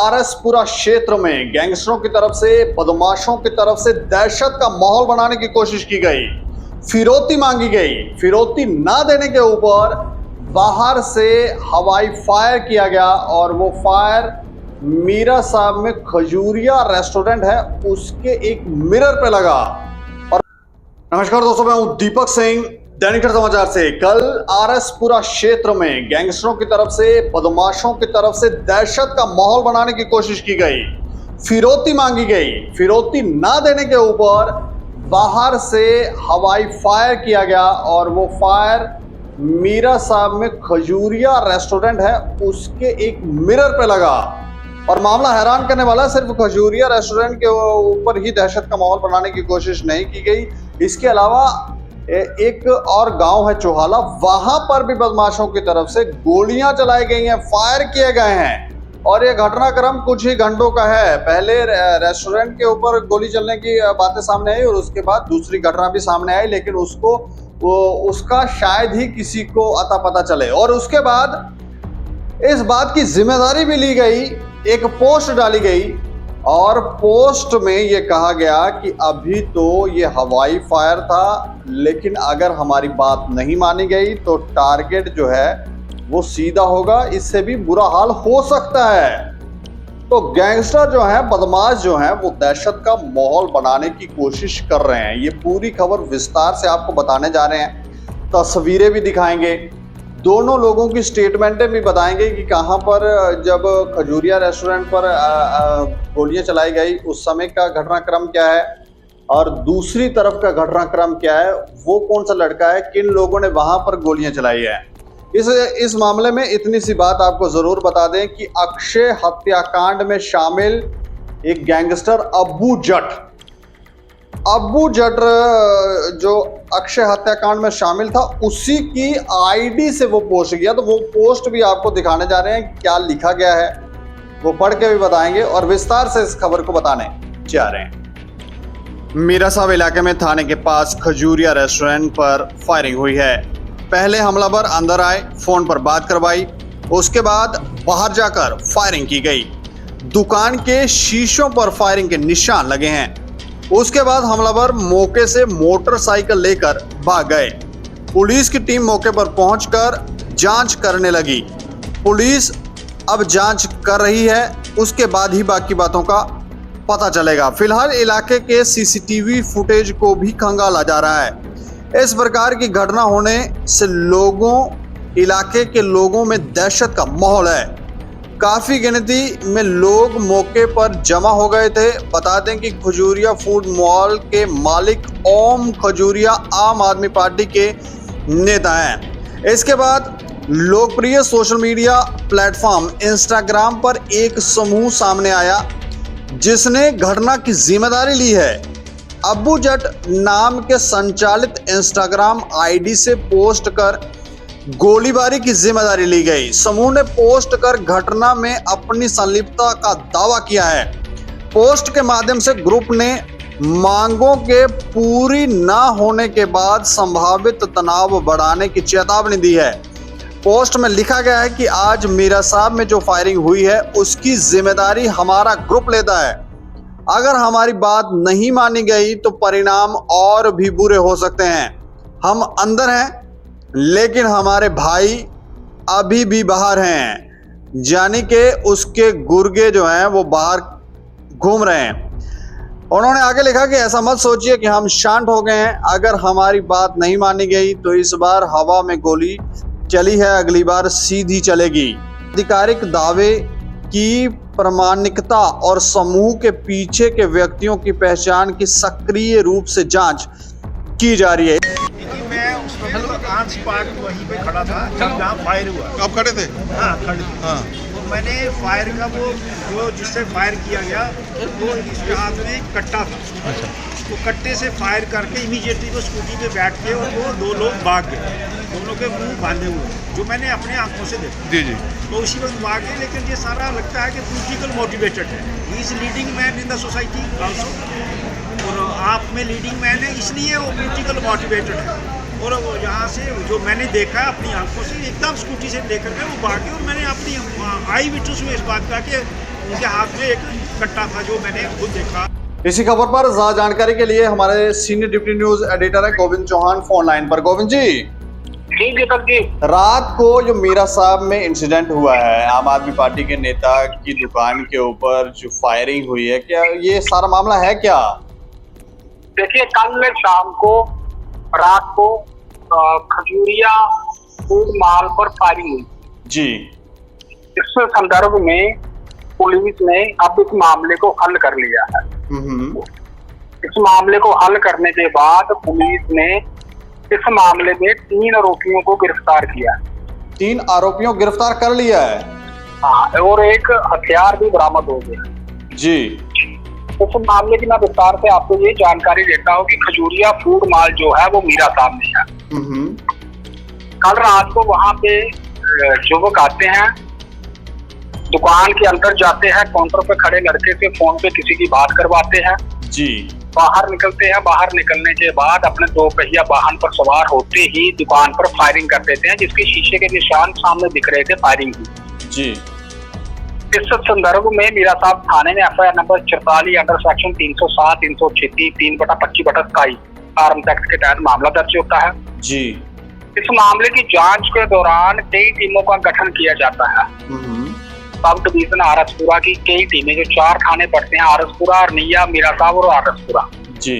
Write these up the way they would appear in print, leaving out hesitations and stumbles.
आरएसपुरा क्षेत्र में गैंगस्टरों की तरफ से, बदमाशों की तरफ से दहशत का माहौल बनाने की कोशिश की गई। फिरौती मांगी गई। फिरौती ना देने के ऊपर बाहर से हवाई फायर किया गया और वो फायर मीरा साहब में खजूरिया रेस्टोरेंट है उसके एक मिरर पे लगा। और नमस्कार दोस्तों, मैं हूं दीपक सिंह, दैनिक समाचार से। कल आरएसपुरा क्षेत्र में गैंगस्टरों की तरफ से, बदमाशों की तरफ से दहशत का माहौल बनाने की कोशिश की गई। फिरौती मांगी गई। फिरौती ना देने के ऊपर बाहर से हवाई फायर किया गया और वो फायर मीरा साहब में खजूरिया रेस्टोरेंट है उसके एक मिरर पे लगा। और मामला हैरान करने वाला, सिर्फ खजूरिया रेस्टोरेंट के ऊपर ही दहशत का माहौल बनाने की कोशिश नहीं की गई, इसके अलावा एक और गांव है चौहाला, वहां पर भी बदमाशों की तरफ से गोलियां चलाई गई हैं, फायर किए गए हैं। और ये घटनाक्रम कुछ ही घंटों का है। पहले रेस्टोरेंट के ऊपर गोली चलने की बातें सामने आई और उसके बाद दूसरी घटना भी सामने आई, लेकिन उसका शायद ही किसी को अता पता चले। और उसके बाद इस बात की जिम्मेदारी भी ली गई, एक पोस्ट डाली गई और पोस्ट में ये कहा गया कि अभी तो ये हवाई फायर था, लेकिन अगर हमारी बात नहीं मानी गई तो टारगेट जो है वो सीधा होगा, इससे भी बुरा हाल हो सकता है। तो गैंगस्टर जो हैं, बदमाश जो हैं, वो दहशत का माहौल बनाने की कोशिश कर रहे हैं। ये पूरी खबर विस्तार से आपको बताने जा रहे हैं, तस्वीरें भी दिखाएंगे, दोनों लोगों की स्टेटमेंटें भी बताएंगे कि कहां पर जब खजूरिया रेस्टोरेंट पर गोलियां चलाई गई उस समय का घटनाक्रम क्या है और दूसरी तरफ का घटनाक्रम क्या है, वो कौन सा लड़का है, किन लोगों ने वहां पर गोलियां चलाई है। इस मामले में इतनी सी बात आपको जरूर बता दें कि अक्षय हत्याकांड में शामिल एक गैंगस्टर अब्बू जट जो अक्षय हत्याकांड में शामिल था, उसी की आईडी से वो पोस्ट किया। तो वो पोस्ट भी आपको दिखाने जा रहे हैं, क्या लिखा गया है वो पढ़ के भी बताएंगे और विस्तार से इस खबर को बताने जा रहे हैं। मीरा साहब इलाके में थाने के पास खजूरिया रेस्टोरेंट पर फायरिंग हुई है। पहले हमलावर अंदर आए, फोन पर बात करवाई, उसके बाद बाहर जाकर फायरिंग की गई। दुकान के शीशों पर फायरिंग के निशान लगे हैं। उसके बाद हमलावर मौके से मोटरसाइकिल लेकर भाग गए। पुलिस की टीम मौके पर पहुंचकर जांच करने लगी। पुलिस अब जांच कर रही है, उसके बाद ही बाकी बातों का पता चलेगा। फिलहाल इलाके के सीसीटीवी फुटेज को भी खंगाला जा रहा है। इस प्रकार की घटना होने से इलाके के लोगों में दहशत का माहौल है। काफी गिनती में लोग मौके पर जमा हो गए थे। बता दें कि खजूरिया फूड मॉल के मालिक ओम खजूरिया आम आदमी पार्टी के नेता हैं। इसके बाद लोकप्रिय सोशल मीडिया प्लेटफॉर्म इंस्टाग्राम पर एक समूह सामने आया जिसने घटना की जिम्मेदारी ली है। अब्बू जट नाम के संचालित इंस्टाग्राम आईडी से पोस्ट कर गोलीबारी की जिम्मेदारी ली गई। समूह ने पोस्ट कर घटना में अपनी संलिप्तता का दावा किया है। पोस्ट के माध्यम से ग्रुप ने मांगों के पूरी ना होने के बाद संभावित तनाव बढ़ाने की चेतावनी दी है। पोस्ट में लिखा गया है कि आज मीरा साहब में जो फायरिंग हुई है उसकी जिम्मेदारी हमारा ग्रुप लेता है। अगर हमारी बात नहीं मानी गई तो परिणाम और भी बुरे हो सकते हैं। हम अंदर हैं लेकिन हमारे भाई अभी भी बाहर हैं, यानी कि उसके गुर्गे जो हैं वो बाहर घूम रहे हैं। उन्होंने आगे लिखा कि ऐसा मत सोचिए कि हम शांत हो गए हैं। अगर हमारी बात नहीं मानी गई तो इस बार हवा में गोली चली है, अगली बार सीधी चलेगी। आधिकारिक दावे की प्रामाणिकता और समूह के पीछे के व्यक्तियों की पहचान की सक्रिय रूप से जांच की जा रही है। वहीं पे खड़ा था जहाँ फायर हुआ। आप खड़े थे? हाँ खड़े थे। हाँ। तो मैंने फायर का वो जो जिससे फायर किया गया वो इसके हाथ में कट्टा था। अच्छा। तो कट्टे से फायर करके इमीडिएटली वो स्कूटी पे बैठ के और वो दो लोग भाग गए, दोनों के मुंह बांधे हुए, जो मैंने अपने आंखों से देखा। जी जी। तो उसी वक्त भाग गए, लेकिन ये सारा लगता है कि पॉलिटिकल मोटिवेटेड है। He is leading man in the society also, और आप में लीडिंग मैन है इसलिए वो पॉलिटिकल मोटिवेटेड है। और वो यहाँ से जो मैंने देखा अपनी आंखों से एकदम स्कूटी से लेकर के वो भागे, और मैंने अपनी आई विटनेस हुए इस बात का कि उनके हाथ में एक कट्टा था जो मैंने खुद देखा। इसी खबर पर ज्यादा जानकारी के लिए हमारे सीनियर डिप्टी न्यूज एडिटर है गोविंद चौहान फोन लाइन पर। गोविंद जी, जी, रात को जो मीरा साहब में इंसिडेंट हुआ है, आम आदमी पार्टी के नेता की दुकान के ऊपर जो फायरिंग हुई है, क्या ये सारा मामला है क्या? देखिए, कल शाम को रात को खजूरिया फूड मॉल पर फायरिंग हुई जी। इस संदर्भ में पुलिस ने अब इस मामले को हल कर लिया है। इस मामले को हल करने के बाद पुलिस ने इस मामले में 3 आरोपियों को गिरफ्तार किया। 3 आरोपियों गिरफ्तार कर लिया है? हाँ, और एक हथियार भी बरामद हो गया जी। इस मामले की मैं विस्तार से आपको ये जानकारी देता हूँ कि खजूरिया फूड मॉल जो है वो मीरा साहब में है। कल रात को वहाँ पे युवक आते हैं, दुकान के अंदर जाते हैं, काउंटर पे खड़े लड़के से फोन पे किसी की बात करवाते हैं जी। बाहर निकलते हैं। बाहर निकलने के बाद अपने 2 पहिया वाहन पर सवार होते ही दुकान पर फायरिंग कर देते हैं, जिसके शीशे के निशान सामने दिख रहे थे फायरिंग की जी। इस संदर्भ में मीरा साहब थाने में FIR number 44 under section 307, 336, 3/25/27 arms act के तहत मामला दर्ज होता है जी। इस मामले की जांच के दौरान कई टीमों का गठन किया जाता है। सब डिवीजन आरसपुरा की कई टीमें, जो 4 थाने पड़ते हैं, आरसपुरा, अरनिया, मीरा साहब और आरसपुरा जी।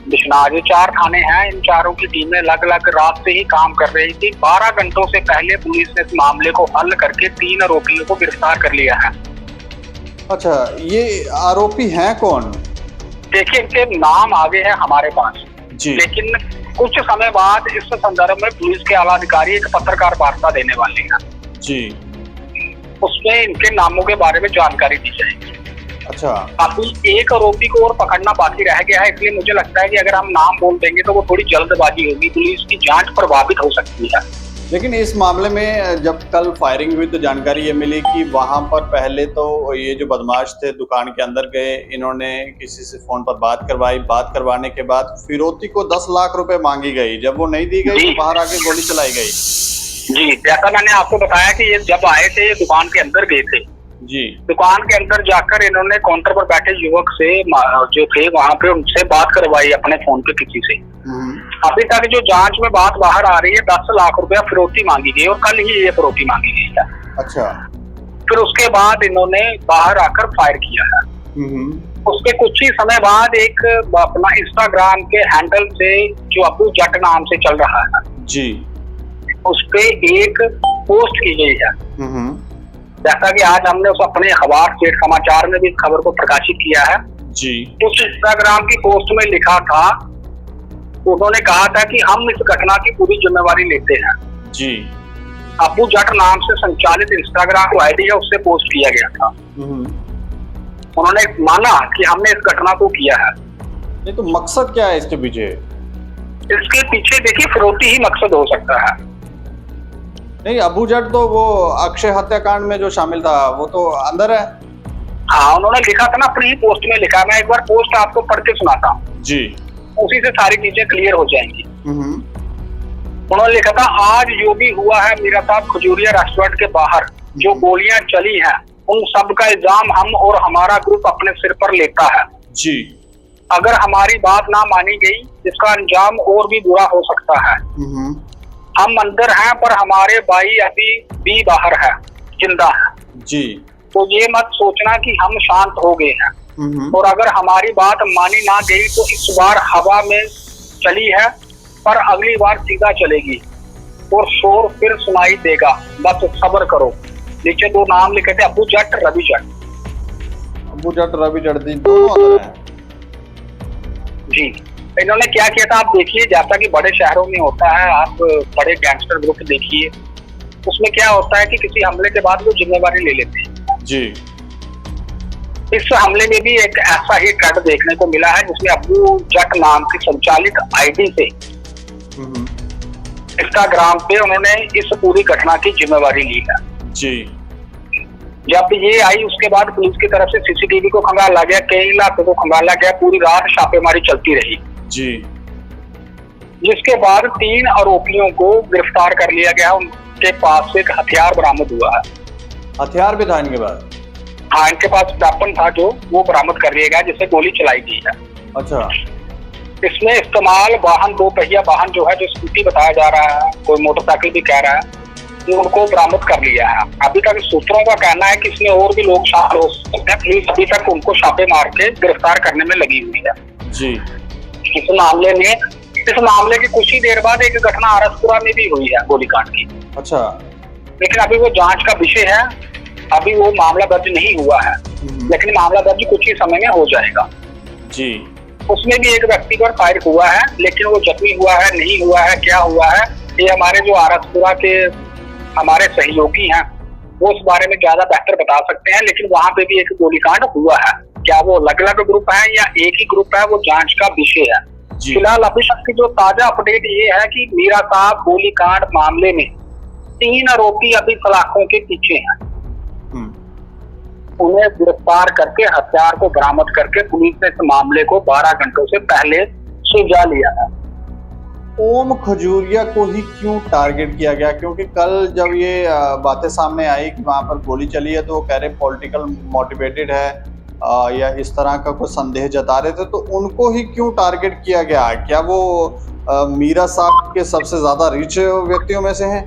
बिश्नाह, जो 4 थाने हैं, इन चारों की टीमें अलग अलग रात से ही काम कर रही थी। 12 घंटों से पहले पुलिस ने इस मामले को हल करके 3 आरोपियों को गिरफ्तार कर लिया है। अच्छा, ये आरोपी हैं कौन? देखिए, इनके नाम आगे हैं हमारे पास जी। लेकिन कुछ समय बाद इस संदर्भ में पुलिस के आला अधिकारी एक पत्रकार वार्ता देने वाले हैं जी। उसमें इनके नामों के बारे में जानकारी दी जाएगी। अच्छा। अभी एक आरोपी को और पकड़ना बाकी रह गया है, इसलिए मुझे लगता है कि अगर हम नाम बोल देंगे तो वो थोड़ी जल्दबाजी होगी, पुलिस की जांच प्रभावित हो सकती है। लेकिन इस मामले में जब कल फायरिंग हुई तो जानकारी ये मिली कि वहां पर पहले तो ये जो बदमाश थे दुकान के अंदर गए, इन्होंने किसी से फोन पर बात करवाई। बात करवाने के बाद फिरौती को 10 लाख रुपए मांगी गई। जब वो नहीं दी गई तो बाहर आके गोली चलाई गई। जी, जैसा मैंने आपको बताया कि ये जब आए थे, ये दुकान के अंदर गए थे जी। दुकान के अंदर जाकर इन्होंने काउंटर पर बैठे युवक से जो थे वहां पे, उनसे बात करवाई अपने फोन पे किसी से। अभी तक जो जांच में बात बाहर आ रही है, 10 लाख रुपया फिरौती मांगी गई और कल ही ये फिरौती मांगी गई है। अच्छा। फिर उसके बाद इन्होंने बाहर आकर फायर किया है। उसके कुछ ही समय बाद एक अपना इंस्टाग्राम के हैंडल से, जो अबू जट नाम से चल रहा है जी, उस पे एक पोस्ट की गई है। जैसा कि आज हमने उस अपने अखबार स्टेट समाचार में भी इस खबर को प्रकाशित किया है जी। उस इंस्टाग्राम की पोस्ट में लिखा था, उन्होंने कहा था कि हम इस घटना की पूरी जिम्मेवारी लेते हैं जी। अबू जट नाम से संचालित इंस्टाग्राम को आईडी है, उससे पोस्ट किया गया था। उन्होंने माना कि हमने इस घटना को किया है। नहीं तो मकसद क्या है इसके पीछे? इसके पीछे देखिए, फिरौती ही मकसद हो सकता है। नहीं, अबू जट तो वो अक्षय हत्याकांड में जो शामिल था वो तो अंदर है। हाँ, उन्होंने लिखा था ना, अपनी ही पोस्ट में लिखा। मैं एक बार पोस्ट आपको पढ़ के सुनाता हूँ जी, उसी से सारी चीजें क्लियर हो जाएंगी। उन्होंने लिखा था, आज जो भी हुआ है मीरा साहब खजूरिया रेस्टोरेंट के बाहर, जो गोलियां चली हैं, उन सब का इल्जाम हम और हमारा ग्रुप अपने सिर पर लेता है जी। अगर हमारी बात ना मानी गई, इसका अंजाम और भी बुरा हो सकता है। हम अंदर हैं पर हमारे भाई अभी भी बाहर है, जिंदा है जी। तो ये मत सोचना कि हम शांत हो गए हैं, और अगर हमारी बात मानी ना गई तो इस बार हवा में चली है, पर अगली बार सीधा चलेगी और शोर फिर सुनाई देगा, बस सब्र करो। नीचे 2 नाम लिखे थे, अबू जट, रवि जट। अबू जट, रवि जट दोनों अंदर हैं जी। इन्होंने क्या किया था आप देखिए, जैसा कि बड़े शहरों में होता है, आप बड़े गैंगस्टर ग्रुप देखिए, उसमें क्या होता है कि किसी हमले के बाद वो जिम्मेवारी ले लेते हैं जी। इस हमले में भी एक ऐसा ही ट्रेंड देखने को मिला है, जिसमें अबू जट नाम की संचालित आईडी से इंस्टाग्राम पे उन्होंने इस पूरी घटना की जिम्मेवारी ली है जी। जब ये आई उसके बाद पुलिस की तरफ से सीसीटीवी को खंगाला गया, कई इलाकों को खंगाला गया, पूरी रात छापेमारी चलती रही जी। जिसके बाद 3 आरोपियों को गिरफ्तार कर लिया गया। उनके पास से एक हथियार बरामद हुआ है। हथियार भी था इनके पास? हाँ, इनके पास वेपन था जो वो बरामद कर लिया गया जिससे गोली चलाई गई है। अच्छा। इसमें इस्तेमाल वाहन, 2 पहिया वाहन जो है, जो स्कूटी बताया जा रहा है, कोई मोटरसाइकिल भी कह रहा है, उनको बरामद कर लिया है। अभी तक सूत्रों का कहना है कि इसमें और भी लोग शामिल हो सकते हैं। पुलिस अभी तक उनको छापे मार के गिरफ्तार करने में लगी हुई है जी। इस मामले की कुछ ही देर बाद एक घटना आरसपुरा में भी हुई है गोलीकांड की। अच्छा। लेकिन अभी वो जांच का विषय है, अभी वो मामला दर्ज नहीं हुआ है, लेकिन मामला दर्ज कुछ ही समय में हो जाएगा जी। उसमें भी एक व्यक्ति पर फायर हुआ है, लेकिन वो जख्मी हुआ है, नहीं हुआ है, क्या हुआ है, ये हमारे जो आरसपुरा के हमारे सहयोगी हैं वो उस बारे में ज्यादा बेहतर बता सकते हैं। लेकिन वहां पे भी एक गोलीकांड हुआ है, क्या वो अलग अलग ग्रुप है या एक ही ग्रुप है, वो जांच का विषय है। फिलहाल अभी तक की जो ताजा अपडेट ये है कि मीरा साहब गोलीकांड मामले में 3 आरोपी अभी सलाखों के पीछे हैं। उन्हें गिरफ्तार करके हथियार को बरामद करके पुलिस ने इस मामले को 12 घंटों से पहले सुलझा लिया है। ओम खजूरिया को ही क्यों टारगेट किया गया? क्योंकि कल जब ये बातें सामने आई कि वहां पर गोली चली है तो वो कह रहे पॉलिटिकल मोटिवेटेड है या इस तरह का कोई संदेह जता रहे थे, तो उनको ही क्यों टारगेट किया गया? क्या वो मीरा साहब के सबसे ज्यादा रिच व्यक्तियों में से हैं?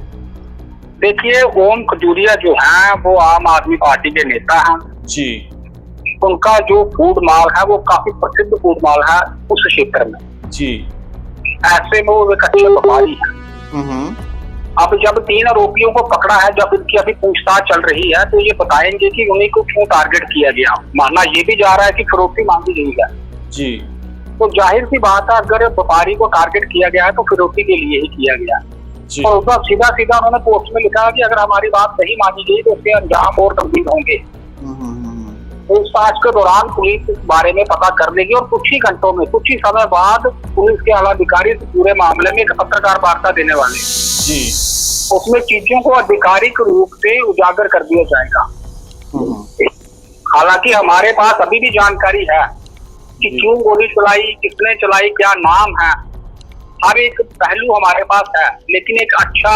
देखिए, ओम खजूरिया जो है वो आम आदमी पार्टी के नेता हैं जी। उनका जो फूड मॉल है वो काफी प्रसिद्ध फूड मॉल है उस क्षेत्र में जी। ऐसे में वो एक अच्छे व्यापारी है। अब जब 3 आरोपियों को पकड़ा है, जब इनकी अभी पूछताछ चल रही है, तो ये बताएंगे कि उन्हीं को क्यों टारगेट किया गया। मानना ये भी जा रहा है कि फिरौती मांगी गई है जी। तो जाहिर सी बात है, अगर व्यापारी को टारगेट किया गया है तो फिरौती के लिए ही किया गया जी। और उसका सीधा सीधा उन्होंने पोस्ट में लिखा कि अगर हमारी बात नहीं मानी गई तो उसके अंजाम और गंभीर होंगे। पूछताछ के दौरान पुलिस इस बारे में पता कर लेगी और कुछ ही घंटों में, कुछ ही समय बाद पुलिस के आला अधिकारी इस पूरे मामले में एक पत्रकार वार्ता देने वाले जी। उसमें चीजों को आधिकारिक रूप से उजागर कर दिया जाएगा। हालांकि हमारे पास अभी भी जानकारी है कि क्यों गोली चलाई, किसने चलाई, क्या नाम है, हर एक पहलू हमारे पास है। लेकिन एक अच्छा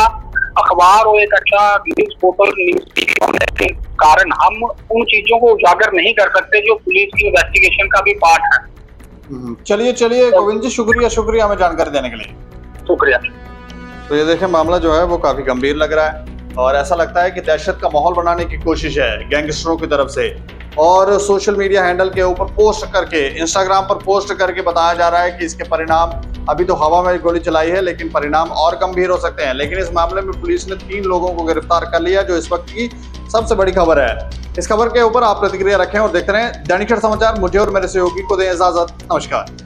अखबार और एक अच्छा न्यूज पोर्टल, न्यूज टीवी होने के कारण हम उन चीजों को उजागर नहीं कर सकते जो पुलिस की इन्वेस्टिगेशन का भी पार्ट है। चलिए गोविंद जी, शुक्रिया हमें जानकारी देने के लिए। शुक्रिया। तो ये देखें, मामला जो है वो काफी गंभीर लग रहा है और ऐसा लगता है कि दहशत का माहौल बनाने की कोशिश है गैंगस्टरों की तरफ से, और सोशल मीडिया हैंडल के ऊपर पोस्ट करके, इंस्टाग्राम पर पोस्ट करके बताया जा रहा है कि इसके परिणाम, अभी तो हवा में गोली चलाई है लेकिन परिणाम और गंभीर हो सकते हैं। लेकिन इस मामले में पुलिस ने 3 लोगों को गिरफ्तार कर लिया, जो इस वक्त की सबसे बड़ी खबर है। इस खबर के ऊपर आप प्रतिक्रिया रखें और देखते रहें दैनिक समाचार। मुझे और मेरे सहयोगी को दें इजाजत। नमस्कार।